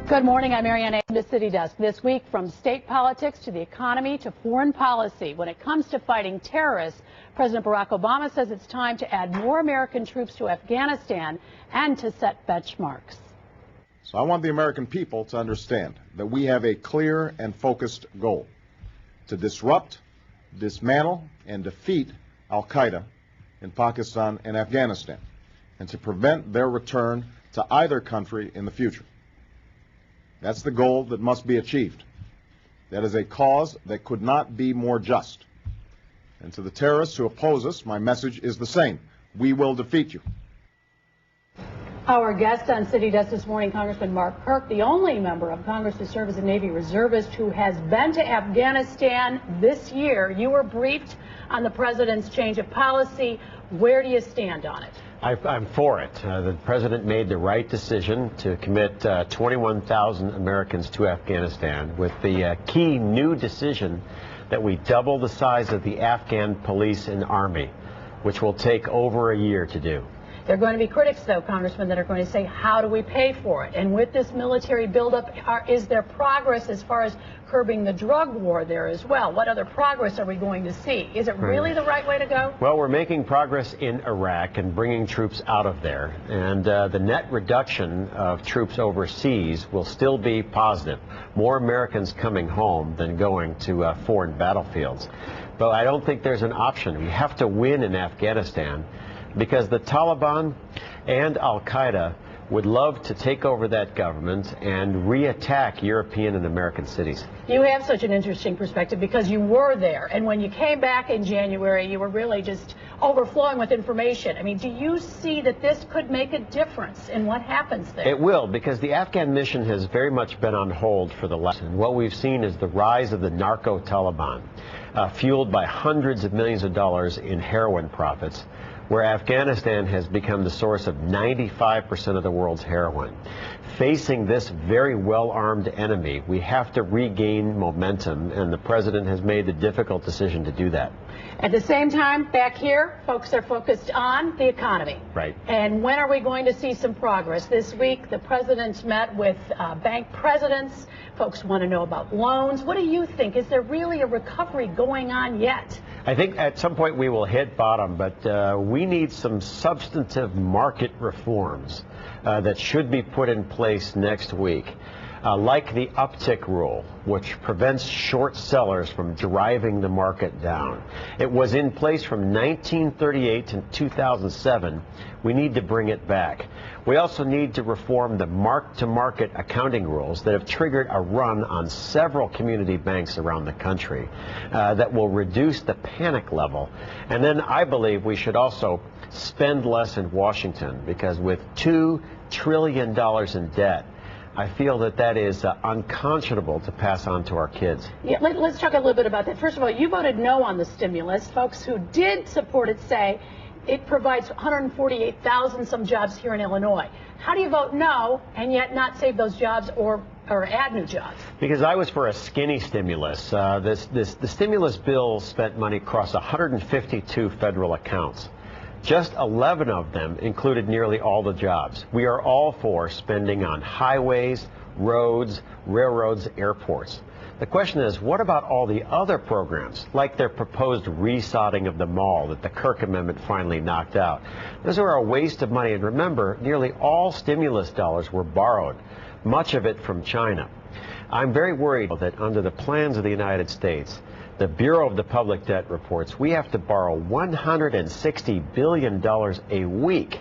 Good morning. I'm Mary Ann Ahern, the City Desk. This week, from state politics to the economy to foreign policy, when it comes to fighting terrorists, President Barack Obama says it's time to add more American troops to Afghanistan and to set benchmarks. So I want the American people to understand that we have a clear and focused goal: to disrupt, dismantle, and defeat al-Qaeda in Pakistan and Afghanistan, and to prevent their return to either country in the future. That's the goal that must be achieved. That is a cause that could not be more just. And to the terrorists who oppose us, my message is the same: we will defeat you. Our guest on City Desk this morning, Congressman Mark Kirk, the only member of Congress to serve as a Navy reservist who has been to Afghanistan this year. You were briefed on the president's change of policy. Where do you stand on it? I'm for it. The president made the right decision to commit 21,000 Americans to Afghanistan, with the key new decision that we double the size of the Afghan police and army, which will take over a year to do. There are going to be critics, though, Congressman, that are going to say, how do we pay for it? And with this military buildup, is there progress as far as curbing the drug war there as well? What other progress are we going to see? Is it really the right way to go? Well, we're making progress in Iraq and bringing troops out of there. And the net reduction of troops overseas will still be positive. More Americans coming home than going to foreign battlefields. But I don't think there's an option. We have to win in Afghanistan, because the Taliban and al-Qaeda would love to take over that government and re-attack European and American cities. You have such an interesting perspective because you were there, and when you came back in January, you were really just overflowing with information. I mean, do you see that this could make a difference in what happens there? It will, because the Afghan mission has very much been on hold for the last. And what we've seen is the rise of the narco-Taliban, fueled by hundreds of millions of dollars in heroin profits, where Afghanistan has become the source of 95% of the world's heroin. Facing this very well-armed enemy, we have to regain momentum, and the president has made the difficult decision to do that. At the same time, back here, folks are focused on the economy. Right. And when are we going to see some progress? This week, the president met with bank presidents. Folks want to know about loans. What do you think? Is there really a recovery going on yet? I think at some point we will hit bottom, but we need some substantive market reforms that should be put in place next week, like the uptick rule, which prevents short sellers from driving the market down. It was in place from 1938 to 2007. We need to bring it back. We also need to reform the mark-to-market accounting rules that have triggered a run on several community banks around the country that will reduce the panic level. And then I believe we should also spend less in Washington, because with $2 trillion in debt, I feel that that is unconscionable to pass on to our kids. Yeah, let's talk a little bit about that. First of all, you voted no on the stimulus. Folks who did support it say it provides 148,000 some jobs here in Illinois. How do you vote no and yet not save those jobs or add new jobs? Because I was for a skinny stimulus. The stimulus bill spent money across 152 federal accounts. Just 11 of them included nearly all the jobs. We are all for spending on highways, roads, railroads, airports. The question is, what about all the other programs, like their proposed resodding of the mall that the Kirk Amendment finally knocked out? Those are a waste of money. And remember, nearly all stimulus dollars were borrowed, much of it from China. I'm very worried that under the plans of the United States, the Bureau of the Public Debt reports we have to borrow $160 billion a week.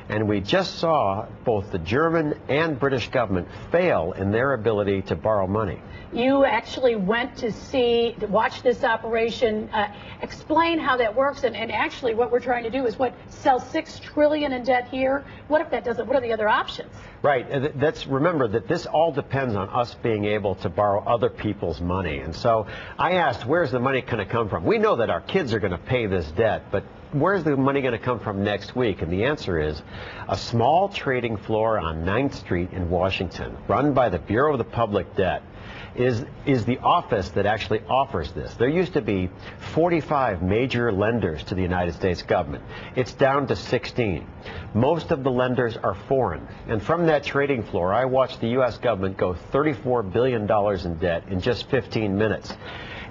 And we just saw both the German and British government fail in their ability to borrow money. You actually went to watch this operation. Explain how that works. And actually what we're trying to do is sell $6 trillion in debt here. What if that doesn't? What are the other options? Right. Remember that this all depends on us being able to borrow other people's money. And so I asked, where's the money going to come from? We know that our kids are going to pay this debt, but where's the money going to come from next week? And the answer is a small trading floor on 9th Street in Washington, run by the Bureau of the Public Debt, is the office that actually offers this. There used to be 45 major lenders to the United States government. It's down to 16. Most of the lenders are foreign. And from that trading floor, I watched the U.S. government go $34 billion in debt in just 15 minutes.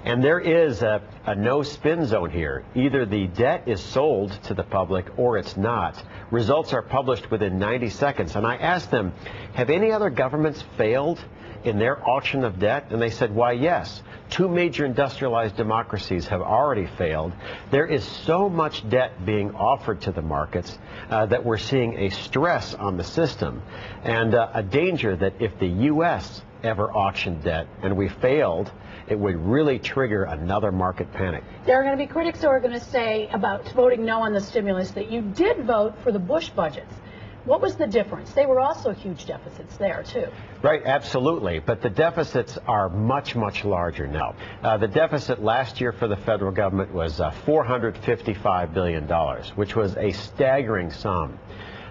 And there is a no-spin zone here. Either the debt is sold to the public or it's not. Results are published within 90 seconds. And I asked them, have any other governments failed in their auction of debt? And they said, why, yes. 2 major industrialized democracies have already failed. There is so much debt being offered to the markets that we're seeing a stress on the system and a danger that if the U.S. ever auctioned debt and we failed, it would really trigger another market panic. There are going to be critics who are going to say about voting no on the stimulus that you did vote for the Bush budgets. What was the difference? They were also huge deficits there, too. Right, absolutely. But the deficits are much, much larger now. The deficit last year for the federal government was $455 billion, which was a staggering sum.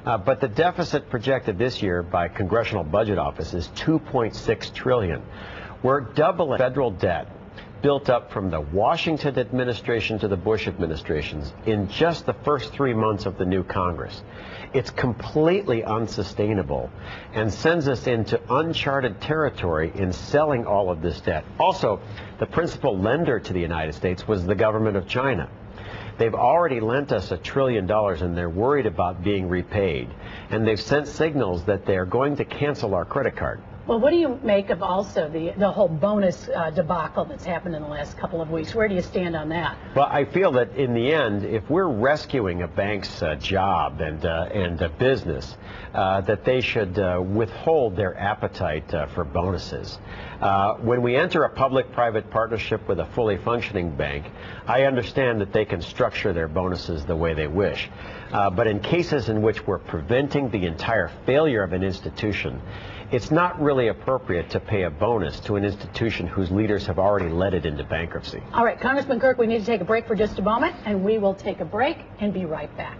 But the deficit projected this year by Congressional Budget Office is $2.6 trillion. We're doubling federal debt built up from the Washington administration to the Bush administrations in just the first 3 months of the new Congress. It's completely unsustainable and sends us into uncharted territory in selling all of this debt. Also, the principal lender to the United States was the government of China. They've already lent us $1 trillion and they're worried about being repaid. And they've sent signals that they're going to cancel our credit card. Well, what do you make of also the whole bonus debacle that's happened in the last couple of weeks? Where do you stand on that? Well, I feel that in the end, if we're rescuing a bank's job and a business, that they should withhold their appetite for bonuses. When we enter a public-private partnership with a fully functioning bank, I understand that they can structure their bonuses the way they wish. But in cases in which we're preventing the entire failure of an institution, it's not really appropriate to pay a bonus to an institution whose leaders have already led it into bankruptcy. All right, Congressman Kirk, we need to take a break for just a moment, and we will take a break and be right back.